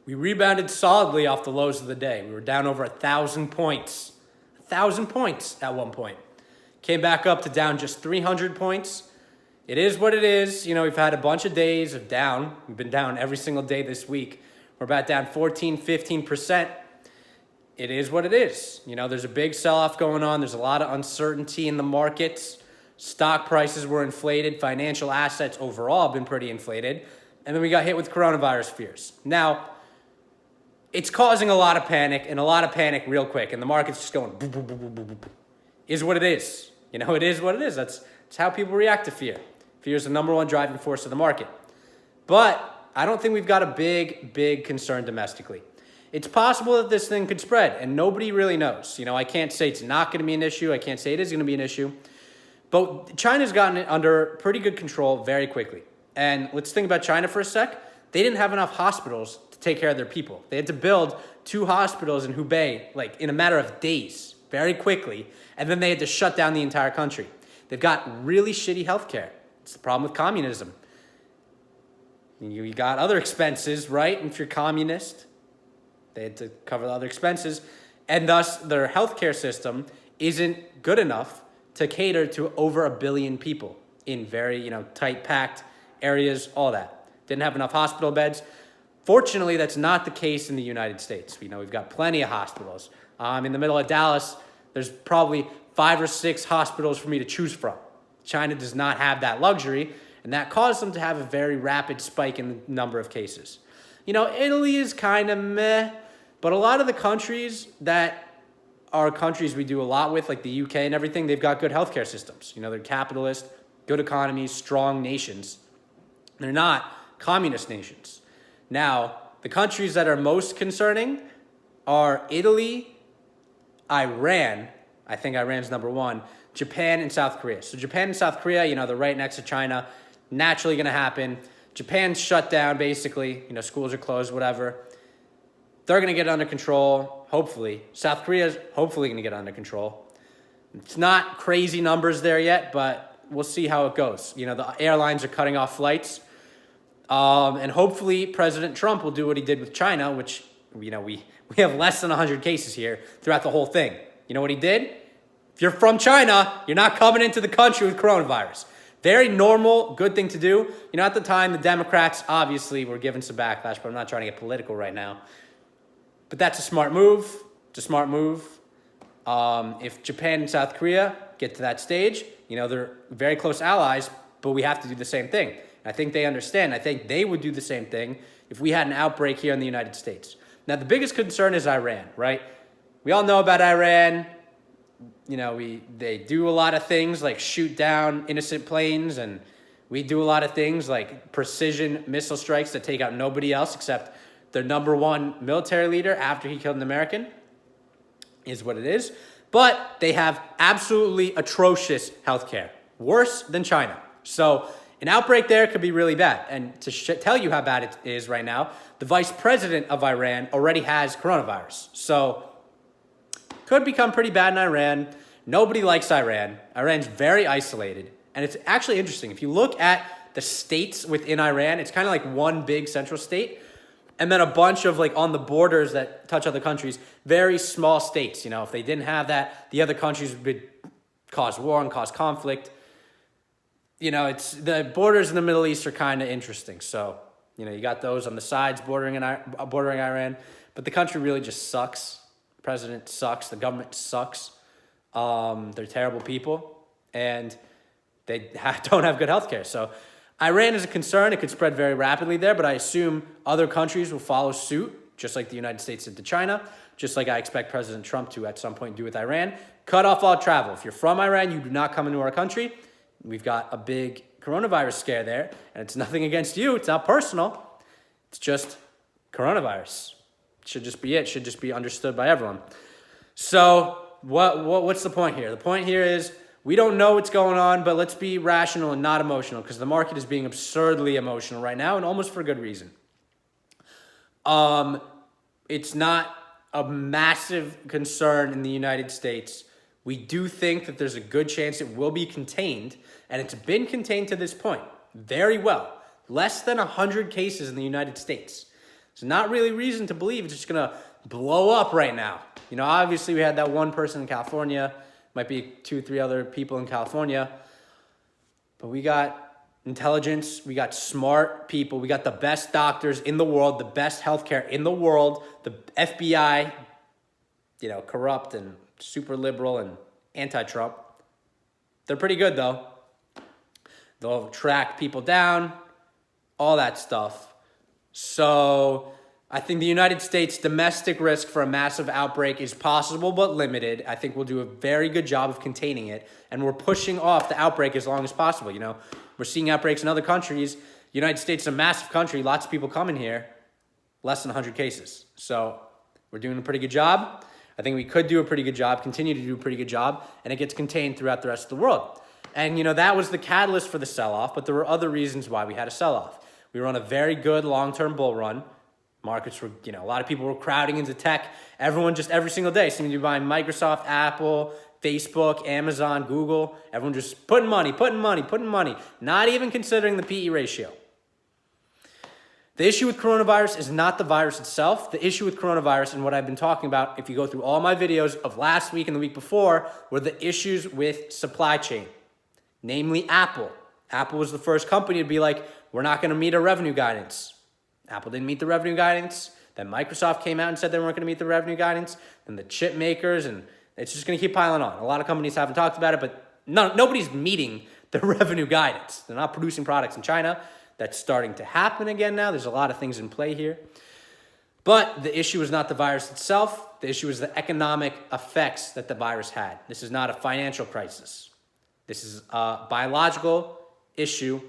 We rebounded solidly off the lows of the day. We were down over 1,000 points. 1,000 points at one point. Came back up to down just 300 points. It is what it is. You know, we've had a bunch of days of down. We've been down every single day this week. We're about down 14, 15%. It is what it is. You know, there's a big sell-off going on. There's a lot of uncertainty in the markets. Stock prices were inflated. Financial assets overall have been pretty inflated. And then we got hit with coronavirus fears. Now, it's causing a lot of panic, and a lot of panic real quick. And the market's just going, boop, boop, boop, boop, boop, boop. Is what it is. You know, it is what it is. That's how people react to fear. Fear is the number one driving force of the market. But I don't think we've got a big concern domestically. It's possible that this thing could spread, and nobody really knows. You know, I can't say it's not going to be an issue. I can't say it is going to be an issue. But China's gotten it under pretty good control very quickly. And let's think about China for a sec. They didn't have enough hospitals to take care of their people. They had to build 2 hospitals in Hubei, like in a matter of days, very quickly. And then they had to shut down the entire country. They've got really shitty healthcare. It's the problem with communism. You got other expenses, right? If you're communist, they had to cover the other expenses. And thus, their healthcare system isn't good enough to cater to over 1 billion people in very, tight packed areas, all that. Didn't have enough hospital beds. Fortunately, that's not the case in the United States. We've got plenty of hospitals. In the middle of Dallas, there's probably 5 or 6 hospitals for me to choose from. China does not have that luxury, and that caused them to have a very rapid spike in the number of cases. Italy is kind of meh, but a lot of the countries that are countries we do a lot with, like the UK and everything, they've got good healthcare systems. They're capitalist, good economies, strong nations. They're not communist nations. Now, the countries that are most concerning are Italy, Iran. I think Iran's number 1. Japan and South Korea. So Japan and South Korea, they're right next to China. Naturally going to happen. Japan's shut down, basically. Schools are closed, whatever. They're going to get under control, hopefully. South Korea's hopefully going to get under control. It's not crazy numbers there yet, but we'll see how it goes. The airlines are cutting off flights. And hopefully President Trump will do what he did with China, which, we have less than 100 cases here throughout the whole thing. You know what he did? If you're from China, you're not coming into the country with coronavirus. Very normal, good thing to do. At the time, the Democrats obviously were given some backlash, but I'm not trying to get political right now. But that's a smart move. It's a smart move. If Japan and South Korea get to that stage, they're very close allies, but we have to do the same thing. I think they understand. I think they would do the same thing if we had an outbreak here in the United States. Now, the biggest concern is Iran, right? We all know about Iran. They do a lot of things like shoot down innocent planes, and we do a lot of things like precision missile strikes that take out nobody else except their number 1 military leader after he killed an American, is what it is. But they have absolutely atrocious healthcare, worse than China. So an outbreak there could be really bad. And to tell you how bad it is right now, the vice president of Iran already has coronavirus. So could become pretty bad in Iran. Nobody likes Iran. Iran's very isolated. And it's actually interesting. If you look at the states within Iran, it's kind of like one big central state, and then a bunch of on the borders that touch other countries, very small states. If they didn't have that, the other countries would cause war and cause conflict. It's the borders in the Middle East are kind of interesting. So, you got those on the sides bordering Iran, but the country really just sucks. The president sucks. The government sucks. They're terrible people, and they don't have good healthcare. So Iran is a concern. It could spread very rapidly there, but I assume other countries will follow suit, just like the United States did to China, just like I expect President Trump to at some point do with Iran. Cut off all travel. If you're from Iran, you do not come into our country. We've got a big coronavirus scare there, and it's nothing against you. It's not personal. It's just coronavirus. It should just be it. It should just be understood by everyone. So what's the point here? The point here is we don't know what's going on, but let's be rational and not emotional, because the market is being absurdly emotional right now, and almost for good reason. It's not a massive concern in the United States. We do think that there's a good chance it will be contained, and it's been contained to this point very well. Less than 100 cases in the United States. So not really reason to believe it's just going to blow up right now. You know, obviously we had that one person in California, might be 2-3 other people in California, but we got intelligence, we got smart people, we got the best doctors in the world, the best healthcare in the world, the FBI, you know, corrupt and super liberal and anti-Trump. They're pretty good though. They'll track people down, all that stuff. So I think the United States domestic risk for a massive outbreak is possible but limited. I think we'll do a very good job of containing it, and we're pushing off the outbreak as long as possible. You know, we're seeing outbreaks in other countries. The United States is a massive country, lots of people coming here, less than 100 cases. So we're doing a pretty good job. I think we could do a pretty good job, continue to do a pretty good job, and it gets contained throughout the rest of the world. And, you know, that was the catalyst for the sell-off, but there were other reasons why we had a sell-off. We were on a very good long-term bull run. Markets were, you know, a lot of people were crowding into tech. Everyone just every single day seemed to be buying Microsoft, Apple, Facebook, Amazon, Google. Everyone just putting money. Not even considering the PE ratio. The issue with coronavirus is not the virus itself. The issue with coronavirus and what I've been talking about, if you go through all my videos of last week and the week before, were the issues with supply chain. Namely Apple. Apple was the first company to be like, we're not going to meet our revenue guidance. Apple didn't meet the revenue guidance. Then Microsoft came out and said they weren't going to meet the revenue guidance. Then the chip makers, and it's just going to keep piling on. A lot of companies haven't talked about it, but nobody's meeting the revenue guidance. They're not producing products in China. That's starting to happen again now. There's a lot of things in play here. But the issue is not the virus itself. The issue is the economic effects that the virus had. This is not a financial crisis. This is a biological issue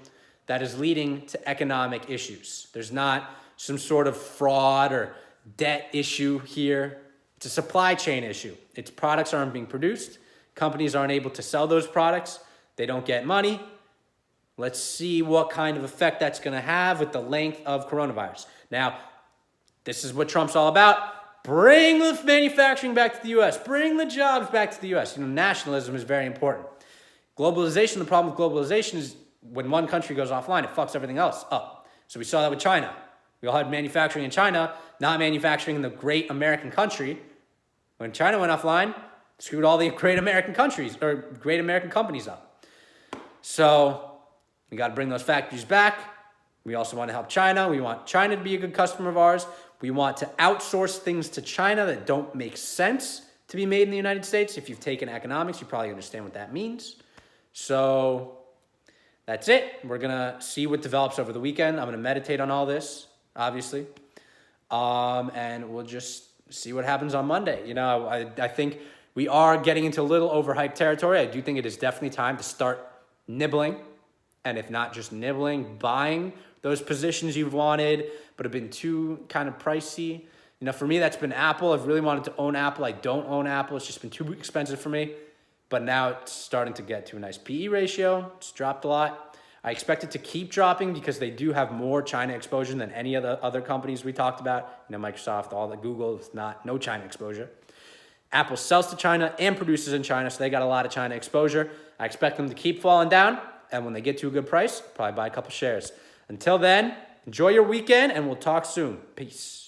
that is leading to economic issues. There's not some sort of fraud or debt issue here. It's a supply chain issue. Its products aren't being produced. Companies aren't able to sell those products. They don't get money. Let's see what kind of effect that's going to have with the length of coronavirus. Now, this is what Trump's all about. Bring the manufacturing back to the U.S. Bring the jobs back to the U.S. You know, nationalism is very important. Globalization, the problem with globalization is when one country goes offline, it fucks everything else up. So we saw that with China. We all had manufacturing in China, not manufacturing in the great American country. When China went offline, screwed all the great American countries or great American companies up. So we got to bring those factories back. We also want to help China. We want China to be a good customer of ours. We want to outsource things to China that don't make sense to be made in the United States. If you've taken economics, you probably understand what that means. So that's it. We're going to see what develops over the weekend. I'm going to meditate on all this, obviously. And we'll just see what happens on Monday. You know, I think we are getting into a little overhyped territory. I do think it is definitely time to start nibbling. And if not just nibbling, buying those positions you've wanted, but have been too kind of pricey. You know, for me, that's been Apple. I've really wanted to own Apple. I don't own Apple. It's just been too expensive for me. But now it's starting to get to a nice PE ratio. It's dropped a lot. I expect it to keep dropping because they do have more China exposure than any of the other companies we talked about. You know, Microsoft, all the Google, it's no China exposure. Apple sells to China and produces in China, so they got a lot of China exposure. I expect them to keep falling down, and when they get to a good price, probably buy a couple shares. Until then, enjoy your weekend, and we'll talk soon. Peace.